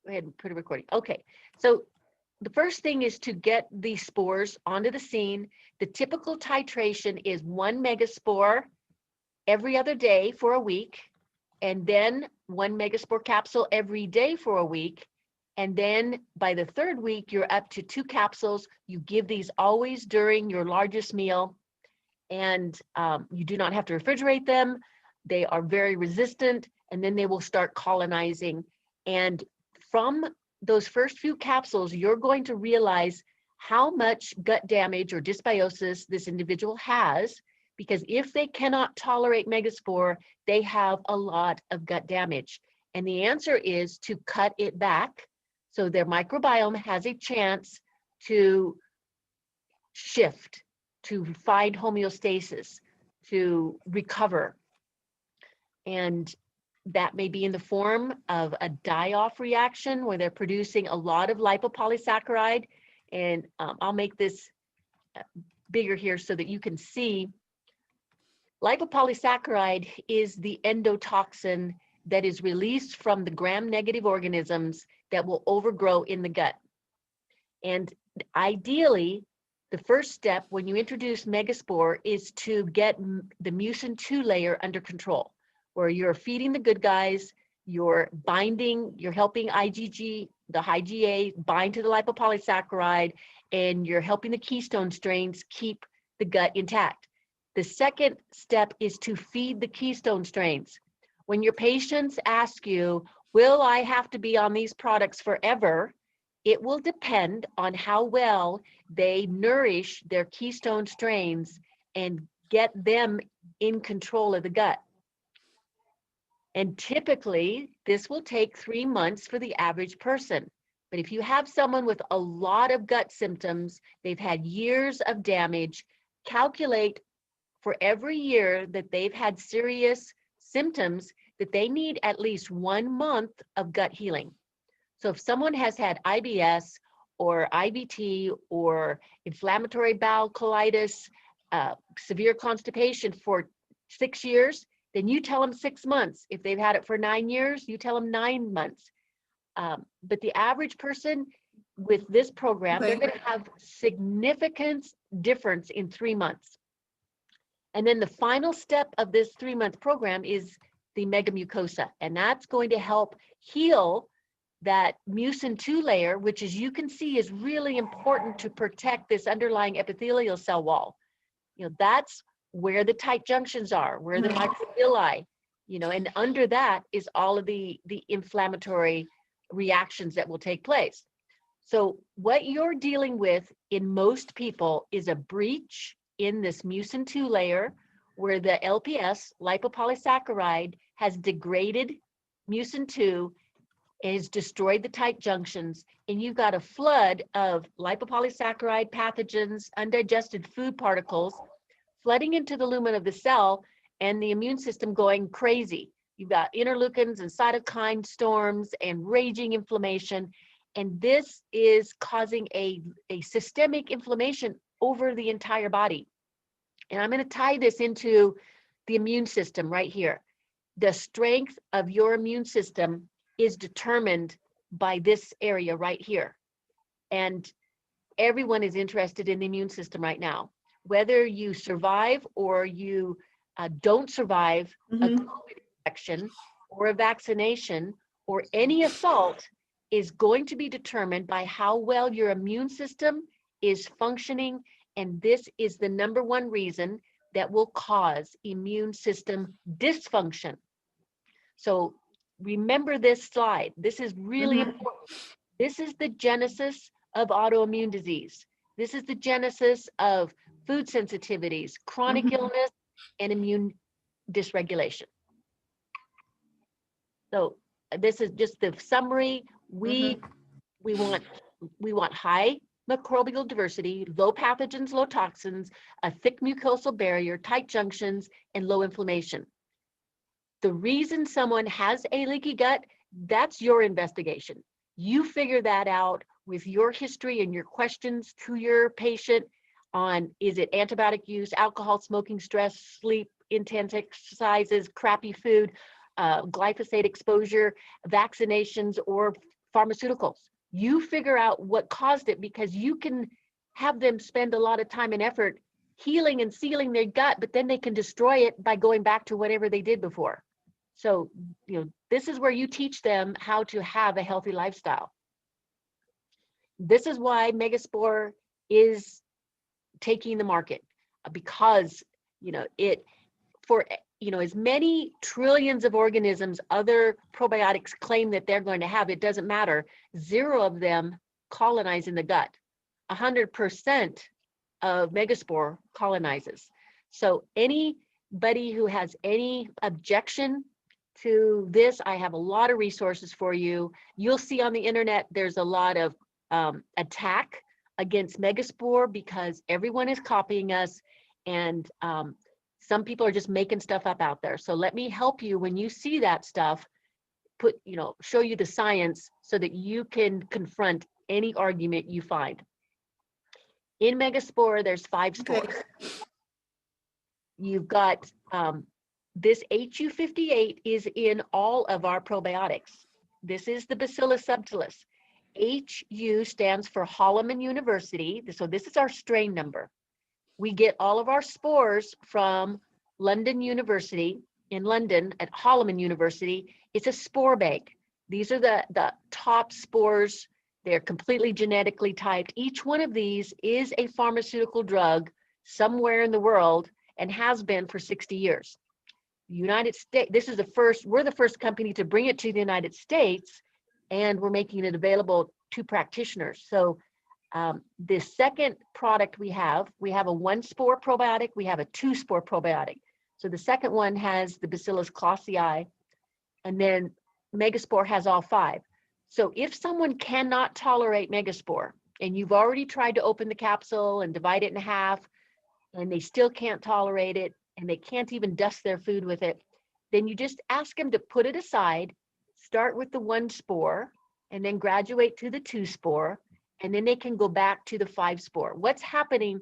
Go ahead and put a recording. Okay, so the first thing is to get the spores onto the scene. The typical titration is 1 megaspore every other day for a week, and then 1 megaspore capsule every day for a week. And then by the 3rd week, you're up to 2 capsules. You give these always during your largest meal, and you do not have to refrigerate them. They are very resistant, and then they will start colonizing. And from those first few capsules, you're going to realize how much gut damage or dysbiosis this individual has, because if they cannot tolerate megaspore, they have a lot of gut damage. And the answer is to cut it back so their microbiome has a chance to shift, to find homeostasis, to recover. And that may be in the form of a die-off reaction where they're producing a lot of lipopolysaccharide. And I'll make this bigger here so that you can see. Lipopolysaccharide is the endotoxin that is released from the gram-negative organisms that will overgrow in the gut. And ideally, the first step when you introduce megaspore is to get the mucin 2 layer under control, where you're feeding the good guys, you're binding, you're helping IgG, the IgA bind to the lipopolysaccharide, and you're helping the keystone strains keep the gut intact. The second step is to feed the keystone strains. When your patients ask you, will I have to be on these products forever? It will depend on how well they nourish their keystone strains and get them in control of the gut. And typically, this will take 3 months for the average person. But if you have someone with a lot of gut symptoms, they've had years of damage, calculate for every year that they've had serious symptoms that they need at least 1 month of gut healing. So if someone has had IBS or IBT or inflammatory bowel colitis, severe constipation for 6 years, then you tell them 6 months. If they've had it for 9 years, you tell them 9 months. But the average person with this program, they're going to have significant difference in 3 months. And then the final step of this 3-month program is the megamucosa, and that's going to help heal that mucin 2 layer, which, as you can see, is really important to protect this underlying epithelial cell wall. You know, that's where the tight junctions are, where the microvilli, you know, and under that is all of the inflammatory reactions that will take place. So what you're dealing with in most people is a breach in this mucin 2 layer where the LPS, lipopolysaccharide, has degraded mucin 2, has destroyed the tight junctions, and you've got a flood of lipopolysaccharide pathogens, undigested food particles flooding into the lumen of the cell, and the immune system going crazy. You've got interleukins and cytokine storms and raging inflammation, and this is causing a systemic inflammation over the entire body. And I'm going to tie this into the immune system right here. The strength of your immune system is determined by this area right here. And everyone is interested in the immune system right now. Whether you survive or you don't survive a COVID infection or a vaccination or any assault is going to be determined by how well your immune system is functioning. And this is the #1 reason that will cause immune system dysfunction. So remember this slide. This is really important. This is the genesis of autoimmune disease. This is the genesis of food sensitivities, chronic illness, and immune dysregulation. So this is just the summary. We want high microbial diversity, low pathogens, low toxins, a thick mucosal barrier, tight junctions, and low inflammation. The reason someone has a leaky gut, that's your investigation. You figure that out with your history and your questions to your patient on, is it antibiotic use, alcohol, smoking, stress, sleep, intense exercises, crappy food, glyphosate exposure, vaccinations, or pharmaceuticals. You figure out what caused it, because you can have them spend a lot of time and effort healing and sealing their gut, but then they can destroy it by going back to whatever they did before. So, this is where you teach them how to have a healthy lifestyle. This is why Megaspore is taking the market, because, it, for, as many trillions of organisms other probiotics claim that they're going to have, it doesn't matter. 0 of them colonize in the gut. 100% of Megaspore colonizes. So anybody who has any objection to this, I have a lot of resources for you. You'll see on the internet, there's a lot of attack against Megaspore because everyone is copying us, and some people are just making stuff up out there. So let me help you when you see that stuff, show you the science so that you can confront any argument you find. In Megaspore, there's 5 spores. Okay. You've got this HU58 is in all of our probiotics. This is the Bacillus subtilis. HU stands for Holloman University. So this is our strain number. We get all of our spores from London University in London at Holloman University. It's a spore bank. These are the top spores. They're completely genetically typed. Each one of these is a pharmaceutical drug somewhere in the world and has been for 60 years. The United States, we're the first company to bring it to the United States, and we're making it available to practitioners. So the second product we have a 1-spore probiotic, we have a 2-spore probiotic. So the second one has the Bacillus clausii, and then Megaspore has all 5. So if someone cannot tolerate Megaspore, and you've already tried to open the capsule and divide it in half, and they still can't tolerate it, and they can't even dust their food with it, then you just ask them to put it aside, start with the 1-spore, and then graduate to the 2-spore, and then they can go back to the 5-spore. What's happening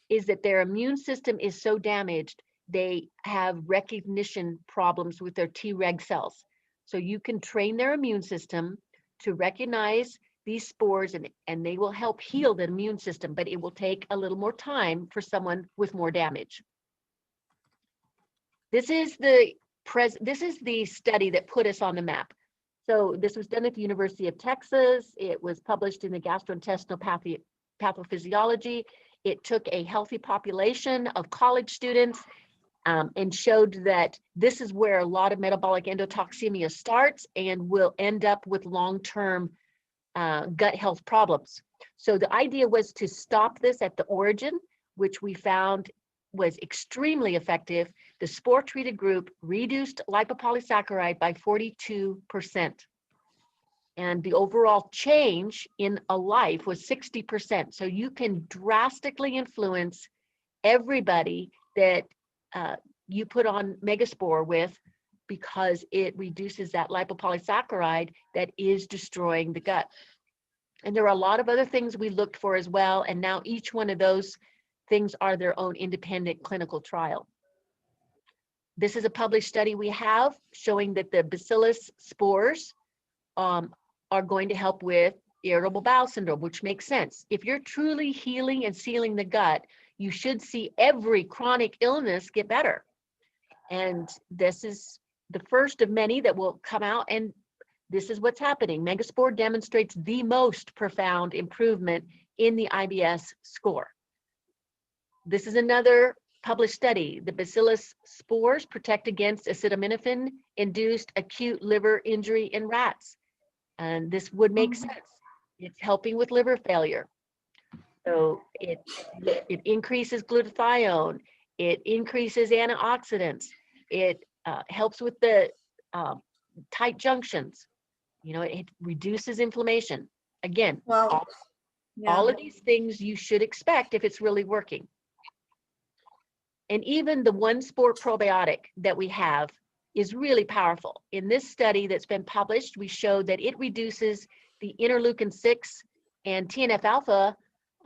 is that their immune system is so damaged, they have recognition problems with their Treg cells. So you can train their immune system to recognize these spores, and they will help heal the immune system, but it will take a little more time for someone with more damage. This is the study that put us on the map. So this was done at the University of Texas. It was published in the Gastrointestinal Pathophysiology. It took a healthy population of college students and showed that this is where a lot of metabolic endotoxemia starts and will end up with long-term gut health problems. So the idea was to stop this at the origin, which we found was extremely effective. The spore-treated group reduced lipopolysaccharide by 42%. And the overall change in a life was 60%. So you can drastically influence everybody that you put on Megaspore with, because it reduces that lipopolysaccharide that is destroying the gut. And there are a lot of other things we looked for as well. And now each one of those things are their own independent clinical trial. This is a published study we have showing that the Bacillus spores are going to help with irritable bowel syndrome, which makes sense. If you're truly healing and sealing the gut, you should see every chronic illness get better. And this is the first of many that will come out, and this is what's happening. Megaspore demonstrates the most profound improvement in the IBS score. This is another published study. The Bacillus spores protect against acetaminophen-induced acute liver injury in rats. And this would make sense. It's helping with liver failure. So it increases glutathione. It increases antioxidants. It helps with the tight junctions. It reduces inflammation. Again, Well, all of these things you should expect if it's really working. And even the 1-spore probiotic that we have is really powerful. In this study that's been published, we showed that it reduces the interleukin-6 and TNF-alpha,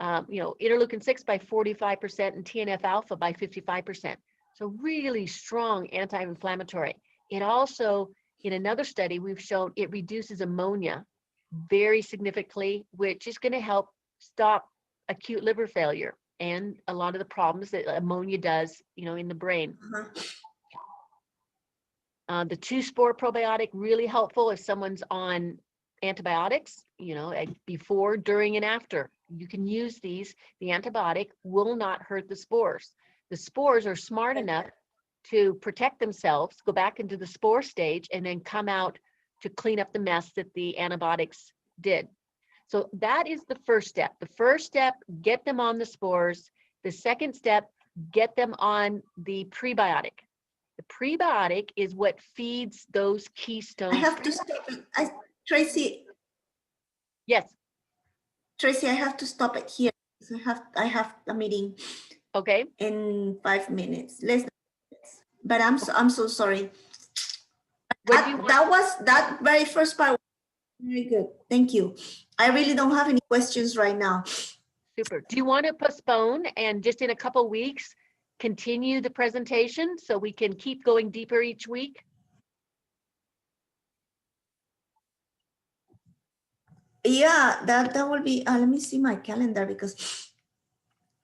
interleukin-6 by 45% and TNF-alpha by 55%. So really strong anti-inflammatory. It also, in another study, we've shown it reduces ammonia very significantly, which is going to help stop acute liver failure and a lot of the problems that ammonia does, in the brain. The 2-spore probiotic, really helpful if someone's on antibiotics, before, during, and after. You can use these. The antibiotic will not hurt the spores. The spores are smart enough to protect themselves, go back into the spore stage, and then come out to clean up the mess that the antibiotics did. So that is the first step. The first step, get them on the spores. The second step, get them on the prebiotic. The prebiotic is what feeds those keystones. I have to stop it. Tracy. Yes. Tracy, I have to stop it here. I have a meeting. Okay. In 5 minutes. But I'm so sorry. That very first part was very good. Thank you. I really don't have any questions right now. Super. Do you want to postpone and just in a couple weeks continue the presentation so we can keep going deeper each week? Yeah, that will be, let me see my calendar because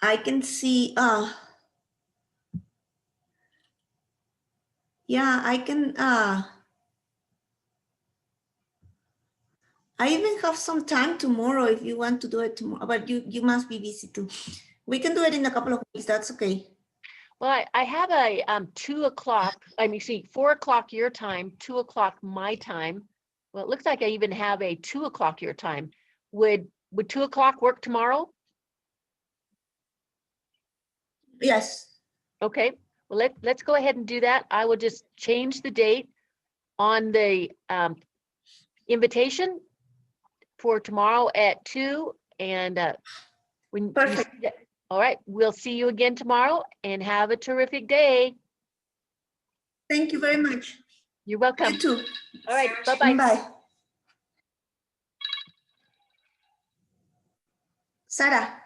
I can see, yeah, I can, I even have some time tomorrow if you want to do it tomorrow, but you must be busy too. We can do it in a couple of weeks, that's okay. Well, I have a 2 o'clock, 4 o'clock your time, 2 o'clock my time. Well, it looks like I even have a 2 o'clock your time. Would 2 o'clock work tomorrow? Yes. Okay, well, let's go ahead and do that. I will just change the date on the invitation for tomorrow at 2, and when perfect. All right, we'll see you again tomorrow and have a terrific day. Thank you very much. You're welcome. You too. All right, bye-bye. Bye. Sarah.